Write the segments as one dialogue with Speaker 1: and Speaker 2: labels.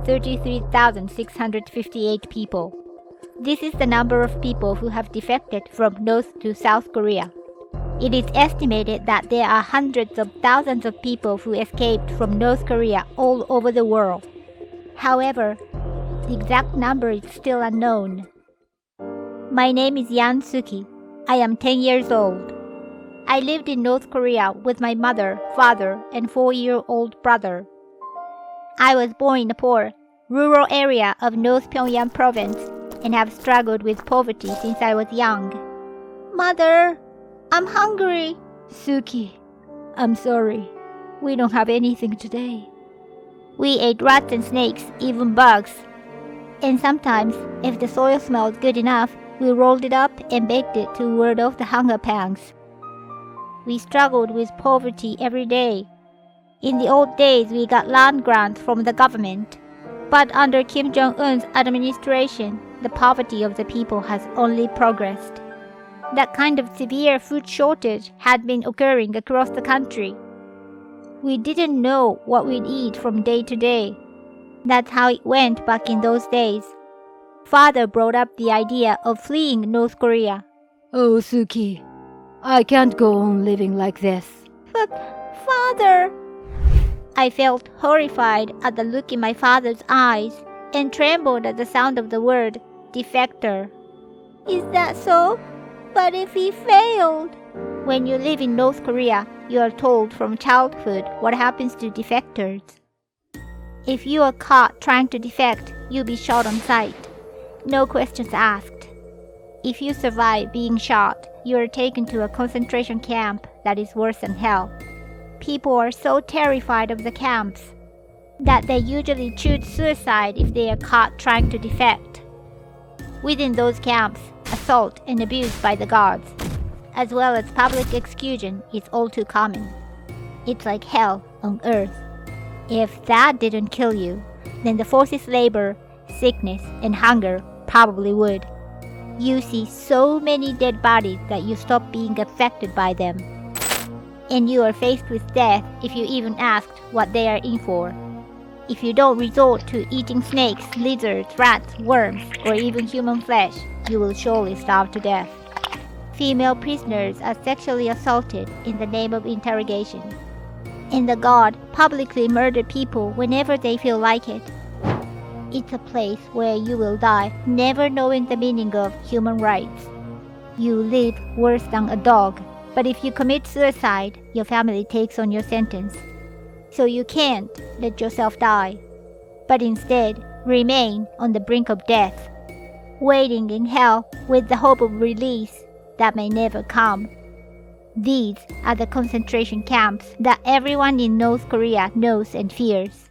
Speaker 1: 33,658 people. This is the number of people who have defected from North to South Korea. It is estimated that there are hundreds of thousands of people who escaped from North Korea all over the world. However, the exact number is still unknown. My name is Yan Suki. I am 10 years old. I lived in North Korea with my mother, father, and 4-year-old brother. I was born in a poor, rural area of North Pyongyang province and have struggled with poverty since I was young. Mother, I'm hungry. Suki, I'm sorry. We don't have anything today. We ate rats and snakes, even bugs. And sometimes, if the soil smelled good enough, we rolled it up and baked it to ward off the hunger pangs. We struggled with poverty every day. In the old days, we got land grants from the government. But under Kim Jong-un's administration, the poverty of the people has only progressed. That kind of severe food shortage had been occurring across the country. We didn't know what we'd eat from day to day. That's how it went back in those days. Father brought up the idea of fleeing North Korea.
Speaker 2: Oh, Suki, I can't go on living like this.
Speaker 1: But, Father... I felt horrified at the look in my father's eyes and trembled at the sound of the word defector. Is that so? But if he failed? When you live in North Korea, you are told from childhood what happens to defectors. If you are caught trying to defect, you'll be shot on sight. No questions asked. If you survive being shot, you are taken to a concentration camp that is worse than hell. People are so terrified of the camps that they usually choose suicide if they are caught trying to defect. Within those camps, assault and abuse by the guards, as well as public execution, is all too common. It's like hell on earth. If that didn't kill you, then the forced labor, sickness, and hunger probably would. You see so many dead bodies that you stop being affected by them. And you are faced with death if you even asked what they are in for. If you don't resort to eating snakes, lizards, rats, worms, or even human flesh, you will surely starve to death. Female prisoners are sexually assaulted in the name of interrogation. And the guard publicly murder people whenever they feel like it. It's a place where you will die, never knowing the meaning of human rights. You live worse than a dog. But if you commit suicide, your family takes on your sentence. So you can't let yourself die, but instead remain on the brink of death, waiting in hell with the hope of release that may never come. These are the concentration camps that everyone in North Korea knows and fears.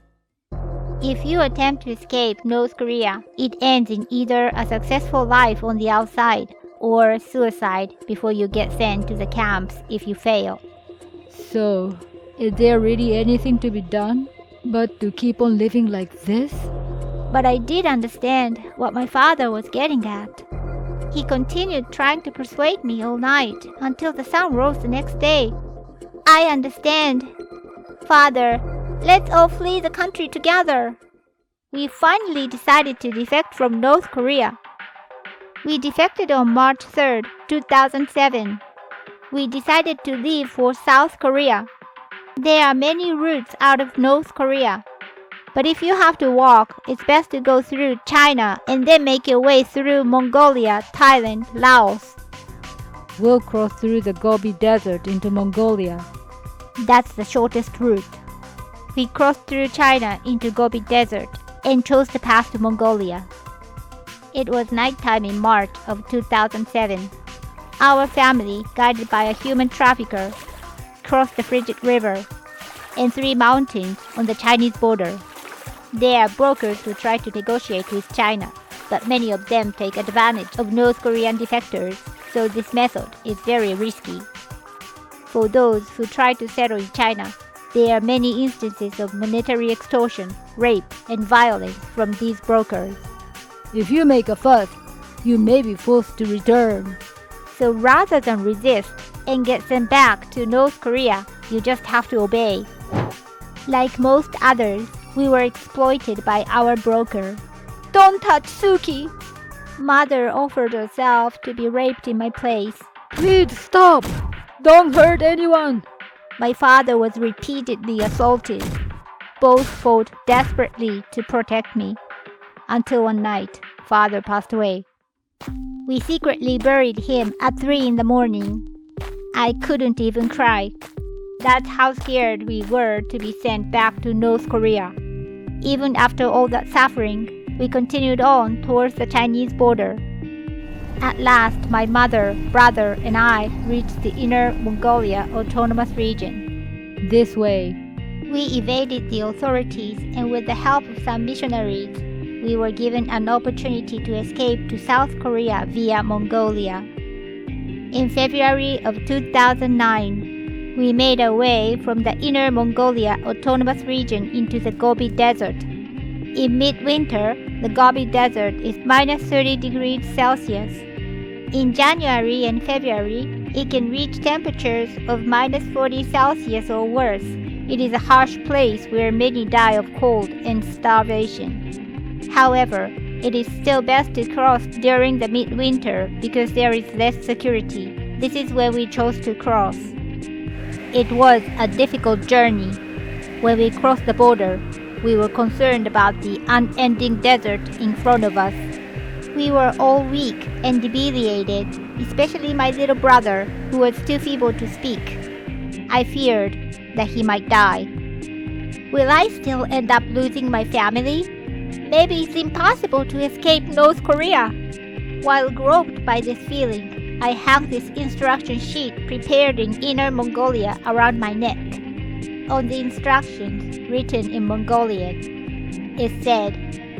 Speaker 1: If you attempt to escape North Korea, it ends in either a successful life on the outside or suicide before you get sent to the camps if you fail.
Speaker 2: So, is there really anything to be done but to keep on living like this?
Speaker 1: But I did understand what my father was getting at. He continued trying to persuade me all night until the sun rose the next day. I understand. Father, let's all flee the country together. We finally decided to defect from North Korea. We defected on March 3rd, 2007. We decided to leave for South Korea. There are many routes out of North Korea. But if you have to walk, it's best to go through China and then make your way through Mongolia, Thailand, Laos.
Speaker 2: We'll cross through the Gobi Desert into Mongolia.
Speaker 1: That's the shortest route. We crossed through China into Gobi Desert and chose to pass to Mongolia. It was nighttime in March of 2007. Our family, guided by a human trafficker, crossed the Frigid River and 3 mountains on the Chinese border. There are brokers who try to negotiate with China, but many of them take advantage of North Korean defectors, so this method is very risky. For those who try to settle in China, there are many instances of monetary extortion, rape, and violence from these brokers.
Speaker 2: If you make a fuss, you may be forced to return.
Speaker 1: So rather than resist and get sent back to North Korea, you just have to obey. Like most others, We were exploited by our broker. Don't touch Suki! Mother offered herself to be raped in my place.
Speaker 2: Please stop! Don't hurt anyone!
Speaker 1: My father was repeatedly assaulted. Both fought desperately to protect me. Until one night, father passed away. We secretly buried him at 3 in the morning. I couldn't even cry. That's how scared we were to be sent back to North Korea. Even after all that suffering, we continued on towards the Chinese border. At last, my mother, brother, and I reached the Inner Mongolia Autonomous Region.
Speaker 2: This way.
Speaker 1: We evaded the authorities, and with the help of some missionaries, we were given an opportunity to escape to South Korea via Mongolia. In February of 2009, we made our way from the Inner Mongolia Autonomous Region into the Gobi Desert. In midwinter, the Gobi Desert is minus 30 degrees Celsius. In January and February, it can reach temperatures of minus 40 Celsius or worse. It is a harsh place where many die of cold and starvation. However, it is still best to cross during the midwinter because there is less security. This is where we chose to cross. It was a difficult journey. When we crossed the border, we were concerned about the unending desert in front of us. We were all weak and debilitated, especially my little brother, who was too feeble to speak. I feared that he might die. Will I still end up losing my family? Maybe it's impossible to escape North Korea. While groped by this feeling, I hung this instruction sheet prepared in Inner Mongolia around my neck. On the instructions, written in Mongolian, it said,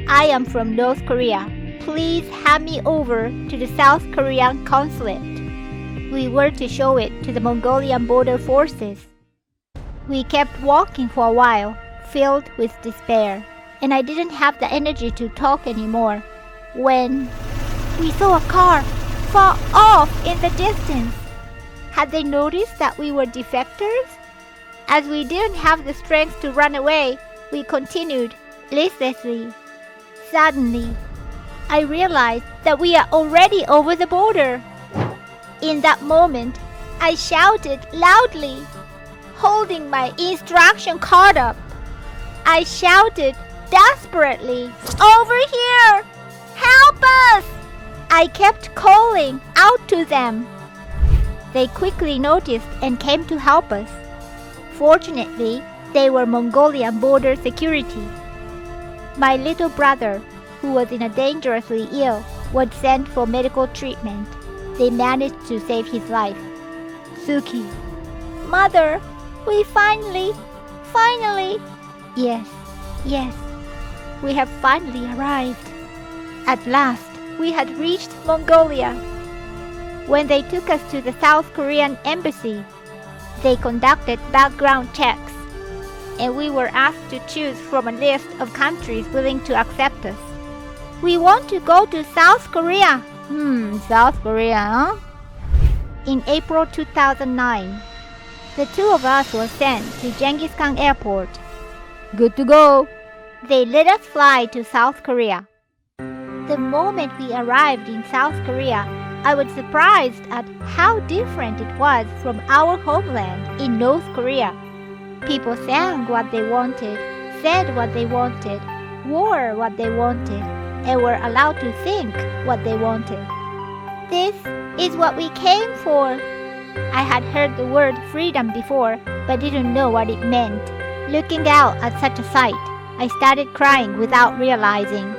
Speaker 1: "I am from North Korea. Please hand me over to the South Korean consulate." We were to show it to the Mongolian border forces. We kept walking for a while, filled with despair, and I didn't have the energy to talk anymore when we saw a car far off in the distance. Had they noticed that we were defectors? As we didn't have the strength to run away, we continued listlessly. Suddenly, I realized that we are already over the border. In that moment, I shouted loudly, holding my instruction card up. I shouted desperately, "Over here! Help us!" I kept calling out to them. They quickly noticed and came to help us. Fortunately, they were Mongolian border security. My little brother, who was dangerously ill, was sent for medical treatment. They managed to save his life. Suki. Mother, we finally. Yes, we have finally arrived. At last, we had reached Mongolia. When they took us to the South Korean embassy, they conducted background checks, and we were asked to choose from a list of countries willing to accept us. We want to go to South Korea. South Korea, huh? In April 2009, the two of us were sent to Genghis Khan Airport.
Speaker 2: Good to go.
Speaker 1: They let us fly to South Korea. The moment we arrived in South Korea, I was surprised at how different it was from our homeland in North Korea. People sang what they wanted, said what they wanted, wore what they wanted, and were allowed to think what they wanted. This is what we came for. I had heard the word freedom before, but didn't know what it meant. Looking out at such a sight, I started crying without realizing.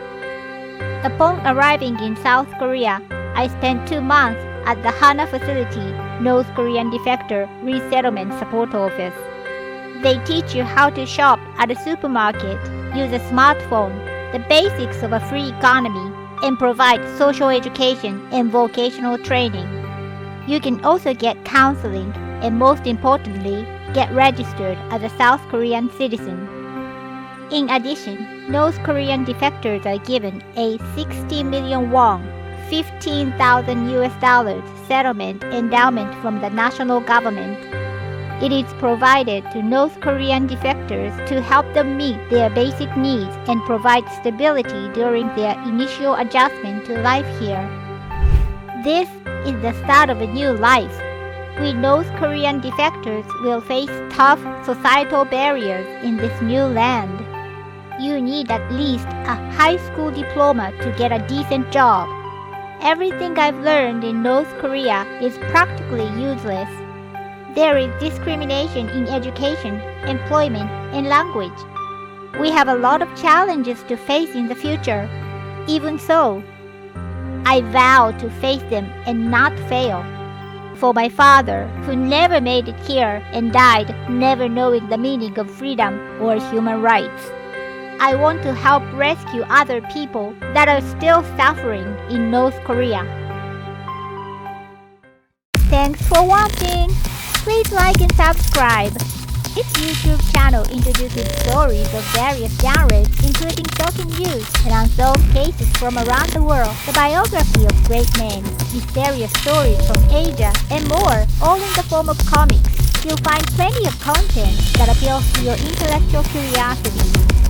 Speaker 1: Upon arriving in South Korea, I spent 2 months at the Hana Facility, North Korean Defector Resettlement Support Office. They teach you how to shop at a supermarket, use a smartphone, the basics of a free economy, and provide social education and vocational training. You can also get counseling and, most importantly, get registered as a South Korean citizen. In addition, North Korean defectors are given a 60 million won, $15,000 settlement endowment from the national government. It is provided to North Korean defectors to help them meet their basic needs and provide stability during their initial adjustment to life here. This is the start of a new life. We North Korean defectors will face tough societal barriers in this new land. You need at least a high school diploma to get a decent job. Everything I've learned in North Korea is practically useless. There is discrimination in education, employment, and language. We have a lot of challenges to face in the future. Even so, I vow to face them and not fail. For my father, who never made it here and died never knowing the meaning of freedom or human rights. I want to help rescue other people that are still suffering in North Korea. Thanks for watching. Please like and subscribe. This YouTube channel introduces stories of various genres, including shocking news and unsolved cases from around the world, the biography of great men, mysterious stories from Asia, and more, all in the form of comics. You'll find plenty of content that appeals to your intellectual curiosity.